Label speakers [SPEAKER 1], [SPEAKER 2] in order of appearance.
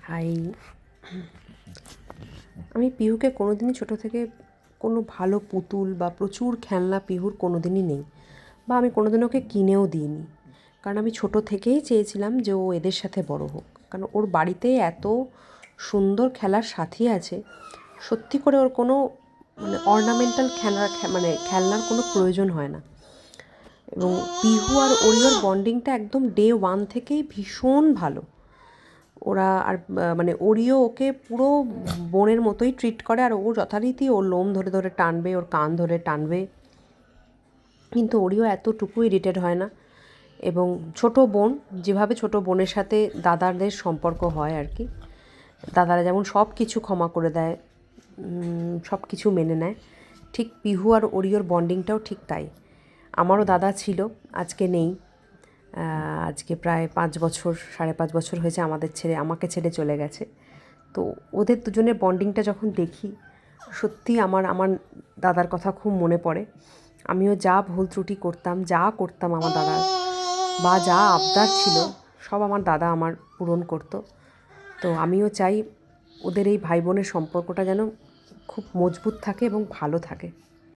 [SPEAKER 1] High. আমি পিহুকে কোনোদিনই ছোটো থেকে কোনো ভালো পুতুল বা প্রচুর খেলনা পিহুর কোনোদিনই নেই, বা আমি কোনোদিন ওকে কিনেও দিইনি। কারণ আমি ছোটো থেকেই চেয়েছিলাম যে ও এদের সাথে বড় হোক, কারণ ওর বাড়িতে এত সুন্দর খেলার সাথী আছে, সত্যি করে ওর কোনো অর্নামেন্টাল খেলনার কোনো প্রয়োজন হয় না। এবং পিহু আর ওরিওর বন্ডিংটা একদম ডে ওয়ান থেকেই ভীষণ ভালো। ওরা আর ওরিও ওকে পুরো বোনের মতোই ট্রিট করে, আর ও যথারীতি ওর লোম ধরে ধরে টানবে, ওর কান ধরে টানবে। কিন্তু ওরিও এতটুকু ইরিটেট হয় না। এবং ছোট বোন যেভাবে ছোট বোনের সাথে দাদাদের সম্পর্ক হয় আর কি, দাদারা যেমন সব কিছু ক্ষমা করে দেয়, সব কিছু মেনে নেয়, ঠিক পিহু আর ওরিওর বন্ডিংটাও ঠিক তাই। আমারও দাদা ছিল, আজকে নেই। আজকে প্রায় 5 বছর 5.5 বছর হয়েছে আমাকে ছেড়ে চলে গেছে। তো ওদের দুজনের বন্ডিংটা যখন দেখি, সত্যি আমার দাদার কথা খুব মনে পড়ে। আমিও যা ভুল ত্রুটি করতাম, আমার দাদার বা যা আবদার ছিল, সব আমার দাদা আমার পূরণ করতো। তো আমিও চাই ওদের এই ভাই বোনের সম্পর্কটা যেন খুব মজবুত থাকে এবং ভালো থাকে।